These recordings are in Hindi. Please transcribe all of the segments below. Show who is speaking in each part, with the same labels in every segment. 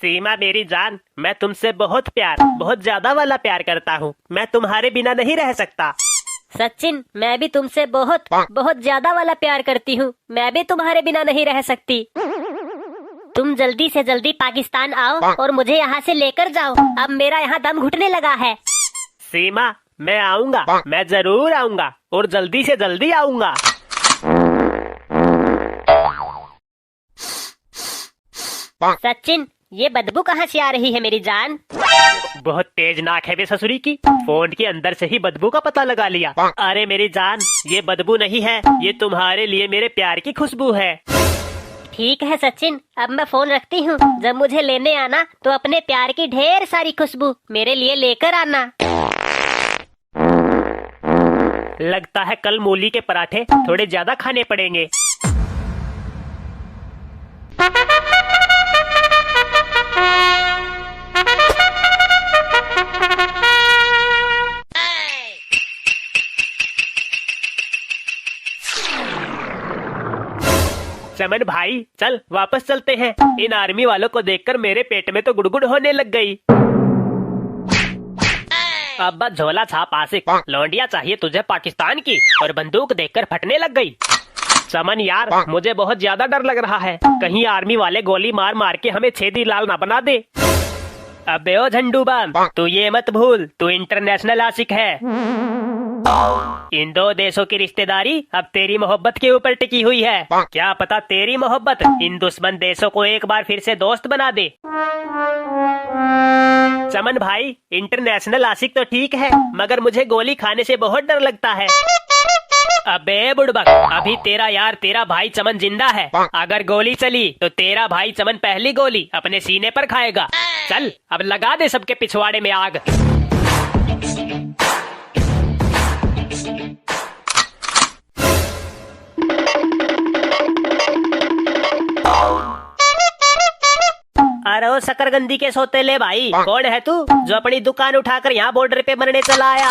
Speaker 1: सीमा मेरी जान, मैं तुमसे बहुत ज्यादा वाला प्यार करता हूँ। मैं तुम्हारे बिना नहीं रह सकता।
Speaker 2: सचिन, मैं भी तुमसे बहुत ज्यादा वाला प्यार करती हूँ। मैं भी तुम्हारे बिना नहीं रह सकती। तुम जल्दी से जल्दी पाकिस्तान आओ और मुझे यहाँ से लेकर जाओ। अब मेरा यहाँ दम घुटने लगा है।
Speaker 1: सीमा, मैं आऊंगा, मैं जरूर आऊंगा और जल्दी से जल्दी आऊंगा।
Speaker 2: सचिन, ये बदबू कहाँ से आ रही है मेरी जान?
Speaker 1: बहुत तेज नाक है बे ससुरी की, फोन के अंदर से ही बदबू का पता लगा लिया। अरे मेरी जान, ये बदबू नहीं है, ये तुम्हारे लिए मेरे प्यार की खुशबू है।
Speaker 2: ठीक है सचिन, अब मैं फोन रखती हूँ। जब मुझे लेने आना तो अपने प्यार की ढेर सारी खुशबू मेरे लिए लेकर आना।
Speaker 1: लगता है कल मूली के पराठे थोड़े ज्यादा खाने पड़ेंगे। चमन भाई, चल वापस चलते हैं। इन आर्मी वालों को देखकर मेरे पेट में तो गुड़गुड़ होने लग गई। अब बस झोला छाप आशिक, लौंडिया चाहिए तुझे पाकिस्तान की, और बंदूक देखकर फटने लग गई। चमन यार, मुझे बहुत ज्यादा डर लग रहा है, कहीं आर्मी वाले गोली मार मार के हमें छेदी लाल ना बना दे। अबे ओ झंडू बम, तू ये मत भूल, तू इंटरनेशनल आशिक है। इन दो देशों की रिश्तेदारी अब तेरी मोहब्बत के ऊपर टिकी हुई है। क्या पता तेरी मोहब्बत इन दुश्मन देशों को एक बार फिर से दोस्त बना दे। चमन भाई, इंटरनेशनल आशिक तो ठीक है, मगर मुझे गोली खाने से बहुत डर लगता है। अबे बुड़बक, अभी तेरा यार तेरा भाई चमन जिंदा है। अगर गोली चली तो तेरा भाई चमन पहली गोली अपने सीने पर खाएगा। चल अब लगा दे सबके पिछवाड़े में आग। अरे ओ शकरगंदी के सौतेले भाई, कौन है तू जो अपनी दुकान उठाकर यहाँ बॉर्डर पे मरने चला आया?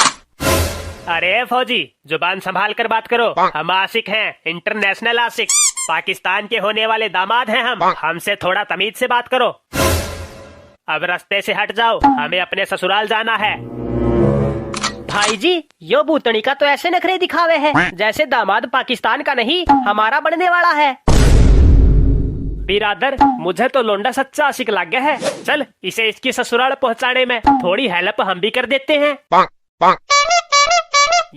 Speaker 1: अरे फौजी, जुबान संभाल कर बात करो। हम आशिक हैं, इंटरनेशनल आशिक, पाकिस्तान के होने वाले दामाद हैं हम। हमसे थोड़ा तमीज से बात करो। अब रास्ते से हट जाओ, हमें अपने ससुराल जाना है। भाई जी, यो भूतनी का तो ऐसे नखरे दिखावे है जैसे दामाद पाकिस्तान का नहीं हमारा बनने वाला है। बिरादर, मुझे तो लोंडा सच्चा आशिक लग गया है। चल इसे इसकी ससुराल पहुंचाने में थोड़ी हेल्प हम भी कर देते हैं।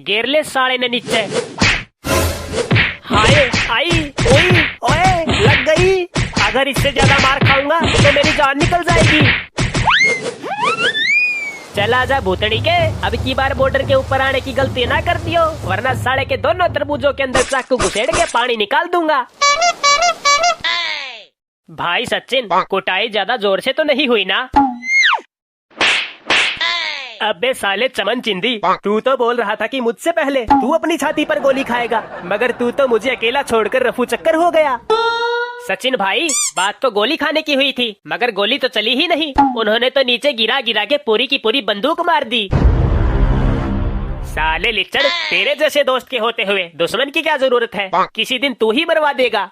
Speaker 1: गिर ले साले ने नीचे। हाय आई, ओए ओए, लग गई। अगर इससे ज्यादा मार खाऊंगा तो मेरी जान निकल जाएगी। चला जा भूतनी के, अब की बार बॉर्डर के ऊपर आने की गलती ना करती हो, वरना साले के दोनों तरबूजों के अंदर चाकू घुसेड़ के पानी निकाल दूंगा। भाई सचिन, कुटाई ज्यादा जोर से तो नहीं हुई ना? अबे साले चमन चिंदी, तू तो बोल रहा था कि मुझसे पहले तू अपनी छाती पर गोली खाएगा, मगर तू तो मुझे अकेला छोड़कर रफू चक्कर हो गया। सचिन भाई, बात तो गोली खाने की हुई थी, मगर गोली तो चली ही नहीं। उन्होंने तो नीचे गिरा गिरा के पूरी की पूरी बंदूक मार दी। साले लिच्चड़, तेरे जैसे दोस्त के होते हुए दुश्मन की क्या जरूरत है? किसी दिन तू ही मरवा देगा।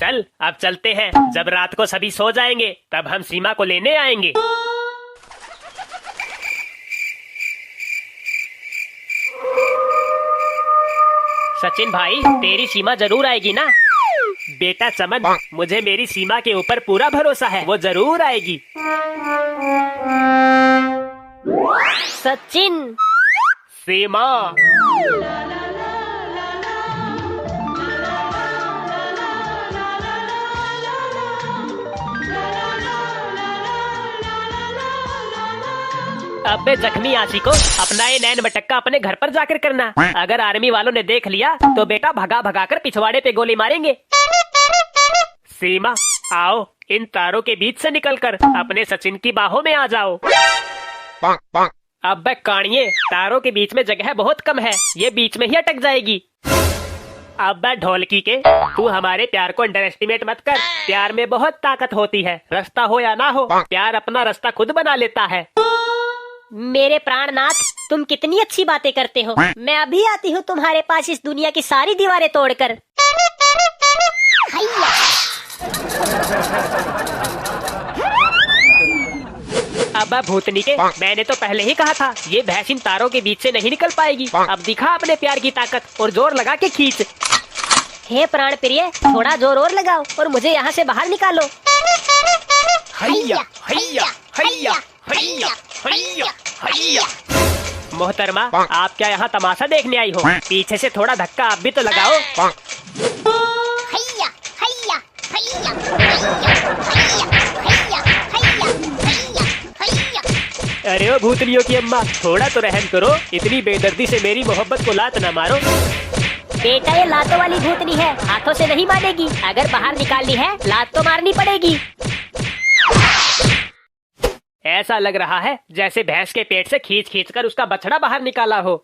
Speaker 1: चल अब चलते हैं, जब रात को सभी सो जाएंगे तब हम सीमा को लेने आएंगे। सचिन भाई, तेरी सीमा जरूर आएगी ना? बेटा चमन, मुझे मेरी सीमा के ऊपर पूरा भरोसा है, वो जरूर आएगी।
Speaker 2: सचिन,
Speaker 1: सीमा, अबे जख्मी आशिको, अपना ये नैन मटक्का अपने घर पर जाकर करना। अगर आर्मी वालों ने देख लिया तो बेटा भगा भगा कर पिछवाड़े पे गोली मारेंगे। सीमा, आओ, इन तारों के बीच से निकलकर अपने सचिन की बाहों में आ जाओ। अबे कानिए, तारों के बीच में जगह बहुत कम है, ये बीच में ही अटक जाएगी। अबे ढोलकी के, तू हमारे प्यार को अंडर एस्टिमेट मत कर। प्यार में बहुत ताकत होती है, रास्ता हो या ना हो, प्यार अपना रास्ता खुद बना लेता है।
Speaker 2: मेरे प्राणनाथ, तुम कितनी अच्छी बातें करते हो। मैं अभी आती हूँ तुम्हारे पास इस दुनिया की सारी दीवारें तोड़कर।
Speaker 1: अब भूतनी के, मैंने तो पहले ही कहा था ये भैंस इन तारों के बीच से नहीं निकल पाएगी। अब दिखा अपने प्यार की ताकत और जोर लगा के खींच।
Speaker 2: हे प्राण प्रिय, थोड़ा जोर और लगाओ और मुझे यहाँ से बाहर निकालो।
Speaker 1: हैया हैया हैया हैया हैया हैया। मोहतरमा, आप क्या यहाँ तमाशा देखने आई हो? पीछे से थोड़ा धक्का आप भी तो लगाओ।
Speaker 2: हैया हैया हैया हैया हैया हैया हैया।
Speaker 1: अरे ओ भूतनियों की अम्मा, थोड़ा तो रहम करो। इतनी बेदर्दी से मेरी मोहब्बत को लात न मारो।
Speaker 2: बेटा, ये लातों वाली भूतनी है, हाथों से नहीं मानेगी। अगर बाहर निकालनी है लात तो मारनी पड़ेगी।
Speaker 1: ऐसा लग रहा है जैसे भैंस के पेट से खींच खींच कर उसका बछड़ा बाहर निकाला हो।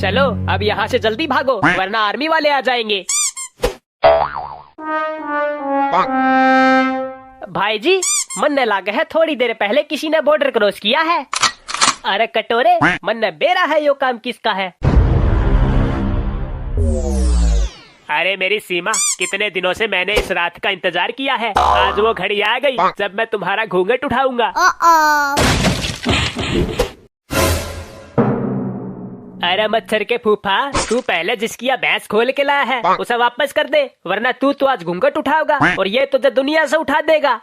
Speaker 1: चलो अब यहाँ से जल्दी भागो, वरना आर्मी वाले आ जाएंगे। भाई जी, मन न लागे है, थोड़ी देर पहले किसी ने बॉर्डर क्रॉस किया है। अरे कटोरे, मन न बेरा है, यो काम किसका है? अरे मेरी सीमा, कितने दिनों से मैंने इस रात का इंतजार किया है। आज वो घड़ी आ गई जब मैं तुम्हारा घूंघट उठाऊंगा। अरे मच्छर के फूफा, तू पहले जिसकी यह भैंस खोल के लाया है उसे वापस कर दे, वरना तू तो आज घूंघट उठाओगा और ये तुझे दुनिया से उठा देगा।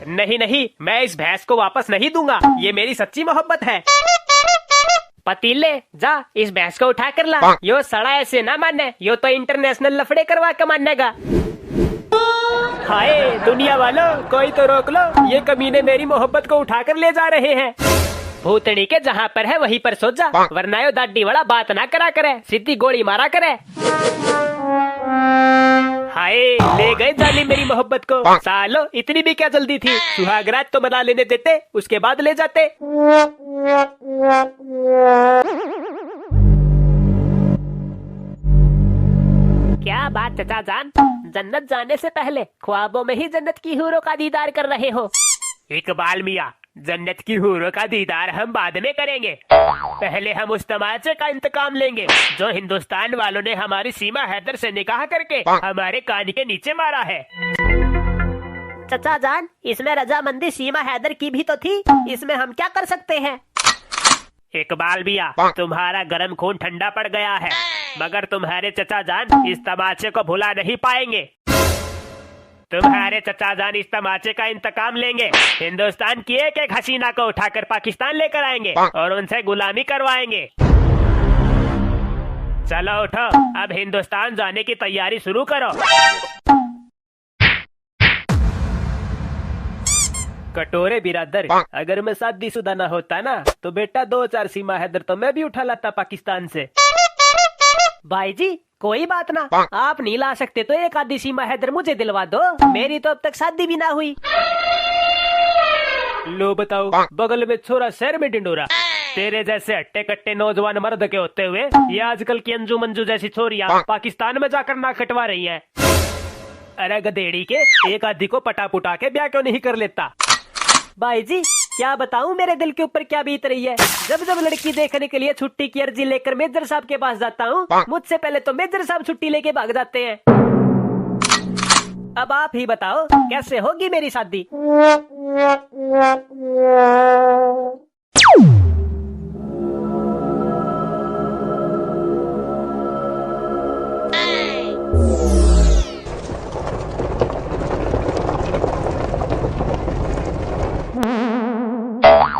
Speaker 1: नहीं नहीं, मैं इस भैंस को वापस नहीं दूंगा, ये मेरी सच्ची मोहब्बत है। पतीले, जा इस भैंस को उठा कर ला। यो सड़ा ऐसे ना माने, यो तो इंटरनेशनल लफड़े करवा के मानेगा। हाय दुनिया वालों, कोई तो रोक लो, ये कमीने मेरी मोहब्बत को उठा कर ले जा रहे हैं। भूतनी के जहाँ पर है वहीं पर सो जा, वरना यो दाढ़ी वाला बात ना करा करे, सीधी गोली मारा करे। हाय, ले गए जाली मेरी मोहब्बत को। सालो, इतनी भी क्या जल्दी थी? सुहागरात तो मना लेने देते, उसके बाद ले जाते। क्या बात चचा जान, जन्नत जाने से पहले ख्वाबों में ही जन्नत की हूरों का दीदार कर रहे हो। इकबाल मियाँ, जन्नत की हूरों का दीदार हम बाद में करेंगे, पहले हम उस तमाचे का इंतकाम लेंगे जो हिंदुस्तान वालों ने हमारी सीमा हैदर से निकाह करके हमारे कान के नीचे मारा है।
Speaker 2: चचा जान, इसमें रजामंदी सीमा हैदर की भी तो थी, इसमें हम क्या कर सकते हैं?
Speaker 1: इकबाल मियाँ, तुम्हारा गर्म खून ठंडा पड़ गया है, मगर तुम्हारे चचा जान इस तमाचे को भुला नहीं पाएंगे। तुम्हारे चचा जान इस तमाचे का इंतकाम लेंगे, हिंदुस्तान की एक एक हसीना को उठाकर पाकिस्तान लेकर आएंगे और उनसे गुलामी करवाएंगे। चलो उठो, अब हिंदुस्तान जाने की तैयारी शुरू करो। कटोरे बिरादर, अगर मैं शादीशुदा ना होता ना तो बेटा 2-4 सीमा हैदर तो मैं भी उठा लाता पाकिस्तान से। भाई जी, कोई बात ना, आप नहीं ला सकते तो एक आधी सीमा हैदर मुझे दिलवा दो, मेरी तो अब तक शादी भी ना हुई। लो बताओ, बगल में छोरा शहर में डिंडोरा। तेरे जैसे हट्टे कट्टे नौजवान मर्द के होते हुए ये आजकल की अंजू मंजू जैसी छोरियां पाकिस्तान में जाकर नाक कटवा रही हैं। अरे गधेड़ी के, एक आधी को पटा पुटा के ब्याह क्यों नहीं कर लेता? भाई जी, क्या बताऊं मेरे दिल के ऊपर क्या बीत रही है। जब जब लड़की देखने के लिए छुट्टी की अर्जी लेकर मेजर साहब के पास जाता हूँ, मुझसे पहले तो मेजर साहब छुट्टी लेके भाग जाते हैं। अब आप ही बताओ, कैसे होगी मेरी शादी?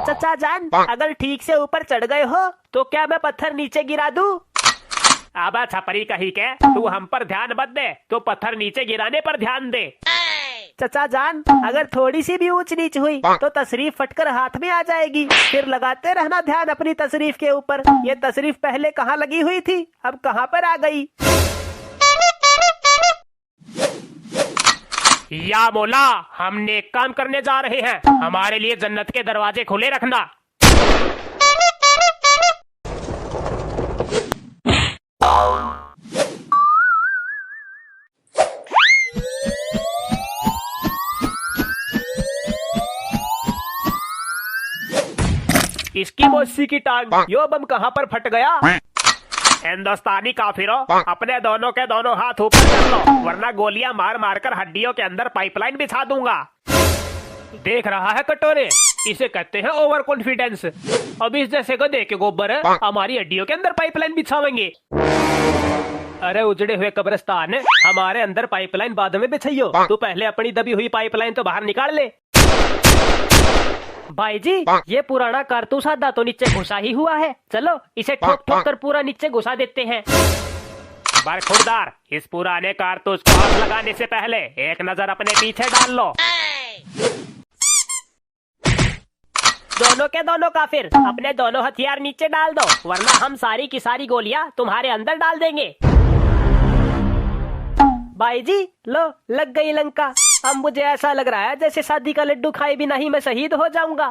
Speaker 1: चचा जान, अगर ठीक से ऊपर चढ़ गए हो तो क्या मैं पत्थर नीचे गिरा दूं? आबा छपरी कही के, तू हम पर ध्यान मत दे, तो पत्थर नीचे गिराने पर ध्यान दे। चचा जान, अगर थोड़ी सी भी ऊंच नीच हुई तो तशरीफ फटकर हाथ में आ जाएगी, फिर लगाते रहना ध्यान अपनी तशरीफ के ऊपर। ये तशरीफ पहले कहाँ लगी हुई थी, अब कहाँ पर आ गई? या मौला, हम नेक काम करने जा रहे हैं, हमारे लिए जन्नत के दरवाजे खुले रखना। इसकी मौसी की टांग, यो बम कहाँ पर फट गया? हिंदुस्तानी काफिरों, अपने दोनों के दोनों हाथ ऊपर कर लो, वरना गोलियां मार मार कर हड्डियों के अंदर पाइपलाइन बिछा दूंगा। देख रहा है कटोरे, इसे कहते हैं ओवर कॉन्फिडेंस। अब इस जैसे गधे के गोबर हमारी हड्डियों के अंदर पाइपलाइन बिछावेंगे। अरे उजड़े हुए कब्रिस्तान, हमारे अंदर पाइपलाइन बाद में बिछाइयो, तू पहले अपनी दबी हुई पाइपलाइन तो बाहर निकाल ले। भाई जी, ये पुराना कारतूस आधा तो नीचे घुसा ही हुआ है, चलो इसे ठोक ठोक कर पूरा नीचे घुसा देते हैं। बरखुरदार, इस पुराने कारतूस को आग लगाने से पहले एक नजर अपने पीछे डाल लो। दोनों के दोनों काफिर, अपने दोनों हथियार नीचे डाल दो, वरना हम सारी की सारी गोलियां तुम्हारे अंदर डाल देंगे। भाई जी, लो लग गई लंका। अब मुझे ऐसा लग रहा है जैसे शादी का लड्डू खाए बिना ही मैं शहीद हो जाऊंगा।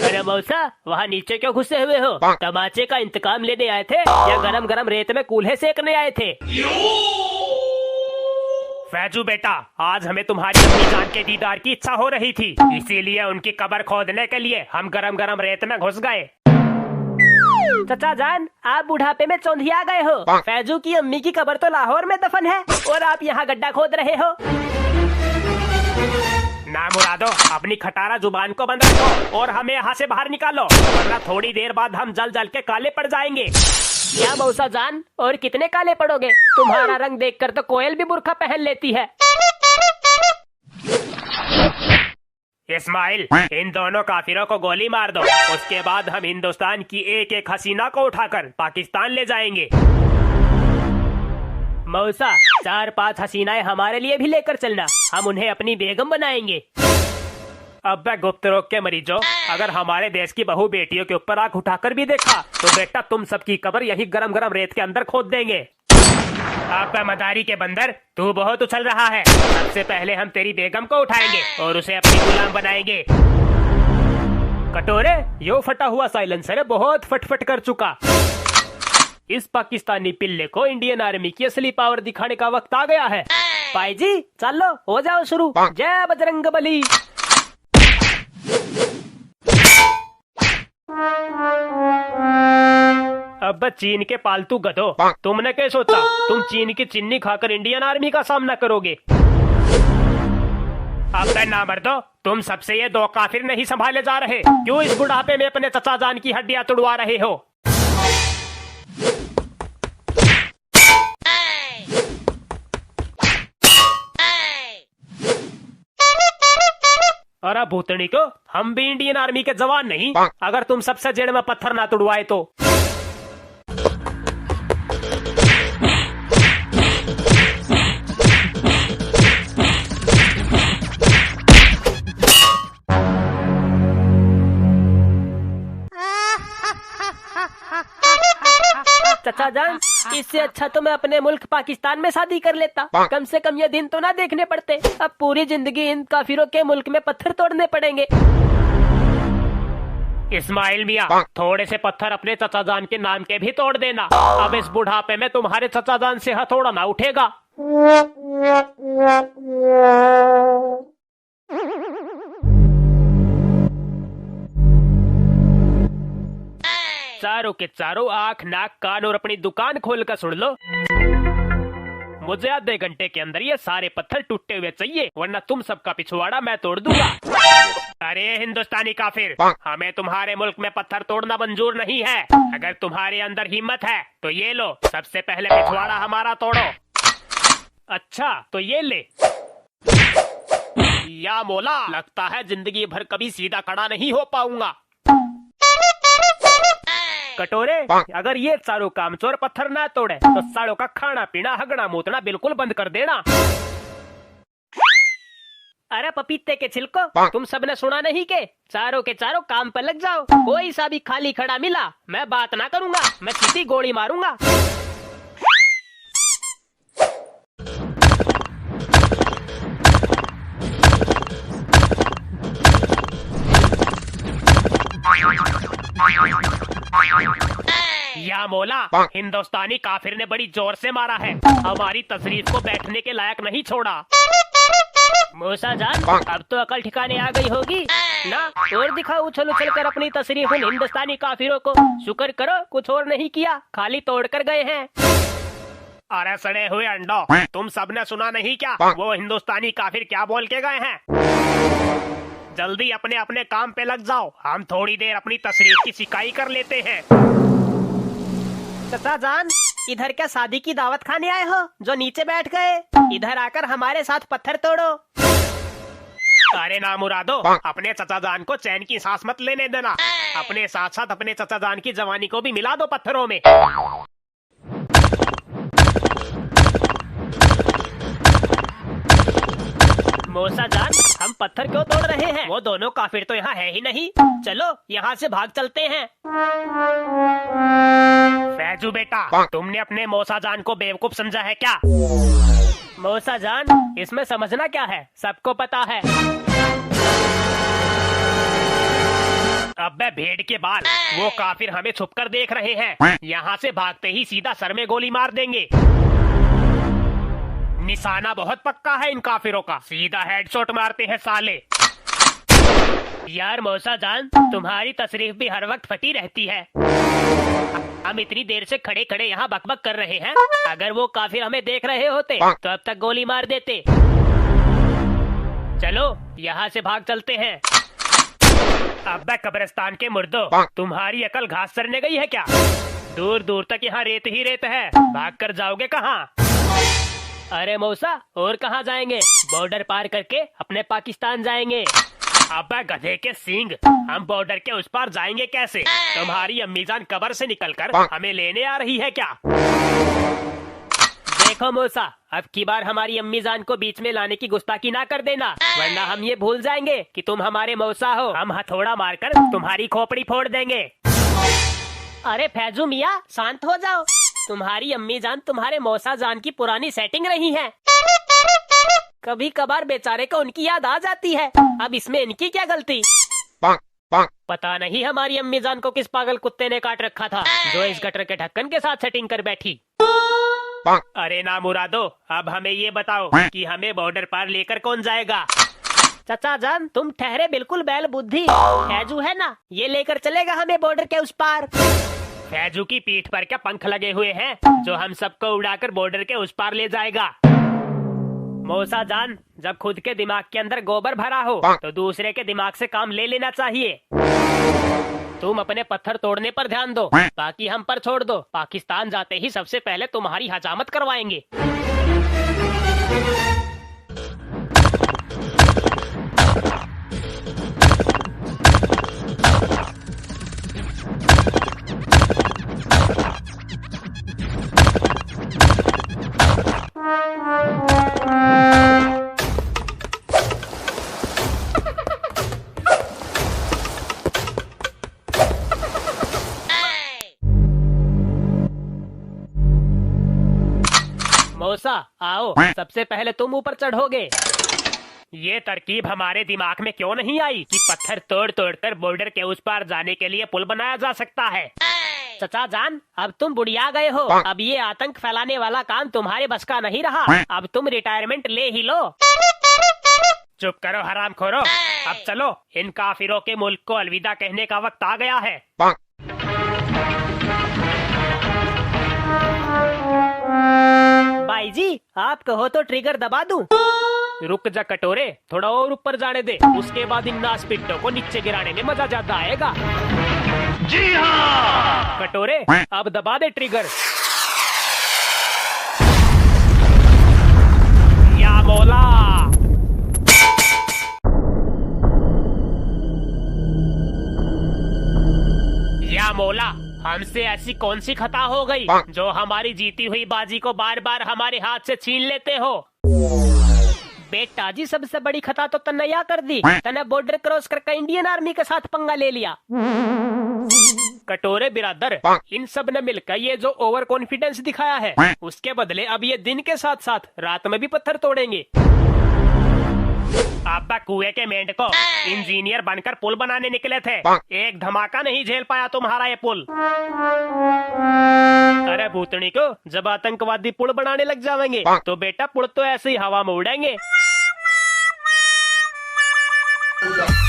Speaker 1: अरे मौसा, वहाँ नीचे क्यों घुसे हुए हो? तमाचे का इंतकाम लेने आए थे या गरम गरम रेत में कूल्हे सेकने आए थे? फैजू बेटा, आज हमें तुम्हारी अम्मी जान के दीदार की इच्छा हो रही थी, इसीलिए उनकी कब्र खोदने के लिए हम गरम गरम रेत में घुस गए। चचा जान, आप बुढ़ापे में चौंधिया गए हो। फैजू की अम्मी की कब्र तो लाहौर में दफन है और आप यहाँ गड्ढा खोद रहे हो। ना मुरादो, अपनी खटारा जुबान को बंद रखो और हमें यहाँ से बाहर निकालो, वरना थोड़ी देर बाद हम जल जल के काले पड़ जाएंगे। क्या मौसा जान, और कितने काले पड़ोगे? तुम्हारा रंग देखकर तो कोयल भी बुर्का पहन लेती है। इस्माइल, इन दोनों काफिरों को गोली मार दो, उसके बाद हम हिंदुस्तान की एक एक हसीना को उठाकर पाकिस्तान ले जाएंगे। मौसा, 4-5 हसीनाएं हमारे लिए भी लेकर चलना, हम उन्हें अपनी बेगम बनाएंगे। अब गुप्त रोग के मरीजों, अगर हमारे देश की बहू बेटियों के ऊपर आंख उठाकर भी देखा तो बेटा तुम सबकी कब्र यही गरम गरम रेत के अंदर खोद देंगे। अब मदारी के बंदर, तू बहुत उछल रहा है। सबसे पहले हम तेरी बेगम को उठाएंगे और उसे अपनी गुलाम बनाएंगे। कटोरे, यो फटा हुआ साइलेंसर बहुत फटफट कर चुका। इस पाकिस्तानी पिल्ले को इंडियन आर्मी की असली पावर दिखाने का वक्त आ गया है। भाई जी, चलो हो जाओ शुरू। जय बजरंगबली। अब चीन के पालतू गधो, तुमने क्या सोचा तुम चीन की चिन्नी खाकर इंडियन आर्मी का सामना करोगे? अब ना मर्दो, तुम सबसे ये 2 काफिर नहीं संभाले जा रहे, क्यों इस बुढ़ापे में अपने चचा जान की हड्डियां तुड़वा रहे हो? अरे भूतनी को, हम भी इंडियन आर्मी के जवान नहीं, अगर तुम सबसे जेड़ में पत्थर ना तुड़वाए तो। चचा जान, इससे अच्छा तो मैं अपने मुल्क पाकिस्तान में शादी कर लेता, कम से कम ये दिन तो ना देखने पड़ते। अब पूरी जिंदगी इन काफिरों के मुल्क में पत्थर तोड़ने पड़ेंगे। इस्माइल मियाँ, थोड़े से पत्थर अपने चचा जान के नाम के भी तोड़ देना, अब इस बुढ़ापे में तुम्हारे चचा जान से हथौड़ा ना उठेगा। चारों के चारों आंख नाक कान और अपनी दुकान खोलकर सुन लो, मुझे आधे घंटे के अंदर ये सारे पत्थर टूटे हुए चाहिए, वरना तुम सबका पिछवाड़ा मैं तोड़ दूंगा। अरे हिंदुस्तानी काफिर, हमें तुम्हारे मुल्क में पत्थर तोड़ना मंजूर नहीं है। अगर तुम्हारे अंदर हिम्मत है तो ये लो, सबसे पहले पिछवाड़ा हमारा तोड़ो। अच्छा तो ये ले। या मौला, लगता है जिंदगी भर कभी सीधा खड़ा नहीं हो पाऊंगा। कटोरे, अगर ये चारों कामचोर पत्थर ना तोड़े तो सालों का खाना पीना हगना मूतना बिल्कुल बंद कर देना। अरे पपीते के छिलको, तुम सबने सुना नहीं के चारों के चारों काम पर लग जाओ। कोई सा भी खाली खड़ा मिला मैं बात ना करूंगा, मैं सीधी गोली मारूंगा। या मौला, हिंदुस्तानी काफिर ने बड़ी जोर से मारा है, हमारी तशरीफ को बैठने के लायक नहीं छोड़ा। मूसा जान, अब तो अकल ठिकाने आ गई होगी ना। और दिखाओ उछल उछल कर अपनी तशरीफ उन हिंदुस्तानी काफिरों को। शुक्र करो कुछ और नहीं किया, खाली तोड़ कर गए हैं। अरे सड़े हुए अंडो, तुम सबने सुना नहीं क्या वो हिंदुस्तानी काफिर क्या बोल के गए हैं? जल्दी अपने अपने काम पे लग जाओ, हम थोड़ी देर अपनी तशरीफ की सिकाई कर लेते हैं। चाचा जान, इधर क्या शादी की दावत खाने आए हो जो नीचे बैठ गए? इधर आकर हमारे साथ पत्थर तोड़ो। अरे ना मुरादो, अपने चाचा जान को चैन की सांस मत लेने देना। अपने साथ साथ अपने चाचा जान की जवानी को भी मिला दो पत्थरों में। मूसा जान, हम पत्थर क्यों तोड़ रहे हैं? वो दोनों काफिर तो यहाँ है ही नहीं। चलो यहाँ से भाग चलते हैं। फैजू बेटा, तुमने अपने मूसा जान को बेवकूफ समझा है क्या? मूसा जान, इसमें समझना क्या है, सबको पता है। अबे भेड़ के बाल, वो काफिर हमें छुपकर देख रहे हैं। यहाँ से भागते ही सीधा सर में गोली मार देंगे। निशाना बहुत पक्का है इन काफिरों का, सीधा हेडशॉट मारते हैं साले। यार मूसा जान, तुम्हारी तशरीफ भी हर वक्त फटी रहती है। हम इतनी देर से खड़े खड़े यहाँ बकबक कर रहे हैं, अगर वो काफिर हमें देख रहे होते तो अब तक गोली मार देते। चलो यहाँ से भाग चलते हैं। अब्बे कब्रिस्तान के मुर्दो, तुम्हारी अकल घास चरने गई है क्या? दूर दूर तक यहाँ रेत ही रेत है, भाग कर जाओगे कहाँ? अरे मौसा, और कहाँ जाएंगे? बॉर्डर पार करके अपने पाकिस्तान जाएंगे। अबे गधे के सींग, हम बॉर्डर के उस पार जाएंगे कैसे? तुम्हारी अम्मीजान कब्र से निकलकर हमें लेने आ रही है क्या? देखो मौसा, अब की बार हमारी अम्मीजान को बीच में लाने की गुस्ताखी ना कर देना, वरना हम ये भूल जाएंगे कि तुम हमारे मौसा हो। हम हथौड़ा मारकर तुम्हारी खोपड़ी फोड़ देंगे। अरे फैजू मियाँ, शांत हो जाओ। तुम्हारी अम्मी जान तुम्हारे मौसा जान की पुरानी सेटिंग रही है। कभी कभार बेचारे को उनकी याद आ जाती है, अब इसमें इनकी क्या गलती? पता नहीं हमारी अम्मी जान को किस पागल कुत्ते ने काट रखा था जो इस गटर के ढक्कन के साथ सेटिंग कर बैठी। अरे ना मुरादो, अब हमें ये बताओ कि हमें बॉर्डर पार लेकर कौन जाएगा? चाचा जान, तुम ठहरे, बिल्कुल बैल बुद्धि। फैजू है ना, ये लेकर चलेगा हमें बॉर्डर के उस पार। फैजू की पीठ पर क्या पंख लगे हुए हैं जो हम सबको उड़ाकर बॉर्डर के उस पार ले जाएगा? मौसा जान, जब खुद के दिमाग के अंदर गोबर भरा हो तो दूसरे के दिमाग से काम ले लेना चाहिए। तुम अपने पत्थर तोड़ने पर ध्यान दो, बाकी हम पर छोड़ दो। पाकिस्तान जाते ही सबसे पहले तुम्हारी हजामत करवाएंगे। मौसा आओ, सबसे पहले तुम ऊपर चढ़ोगे। ये तरकीब हमारे दिमाग में क्यों नहीं आई कि पत्थर तोड़ तोड़ कर बॉर्डर के उस पार जाने के लिए पुल बनाया जा सकता है? चाचा जान, अब तुम बुढ़िया गए हो, अब ये आतंक फैलाने वाला काम तुम्हारे बस का नहीं रहा। अब तुम रिटायरमेंट ले ही लो। चुप करो हरामखोरो, अब चलो, इन काफिरों के मुल्क को अलविदा कहने का वक्त आ गया है। भाई जी, आप कहो तो ट्रिगर दबा दूं? रुक जा कटोरे, थोड़ा और ऊपर जाने दे, उसके बाद इन नास पिट्टों को नीचे गिराने में मजा ज्यादा आएगा। जी हाँ कटोरे, अब दबा दे ट्रिगर। या मौला, या मौला, हमसे ऐसी कौन सी खता हो गई जो हमारी जीती हुई बाजी को बार बार हमारे हाथ से छीन लेते हो? बेटा जी, सबसे बड़ी खता तो तन्नैया कर दी। तने बॉर्डर क्रॉस करके इंडियन आर्मी के साथ पंगा ले लिया। कटोरे बिरादर, इन सब ने मिलकर ये जो ओवर कॉन्फिडेंस दिखाया है, उसके बदले अब ये दिन के साथ साथ रात में भी पत्थर तोड़ेंगे। आपका कुएं के मेंढको इंजीनियर बनकर पुल बनाने निकले थे, एक धमाका नहीं झेल पाया तुम्हारा ये पुल। अरे भूतनी को, जब आतंकवादी पुल बनाने लग जाएंगे तो बेटा पुल तो ऐसे ही हवा में उड़ेंगे।
Speaker 3: Yeah.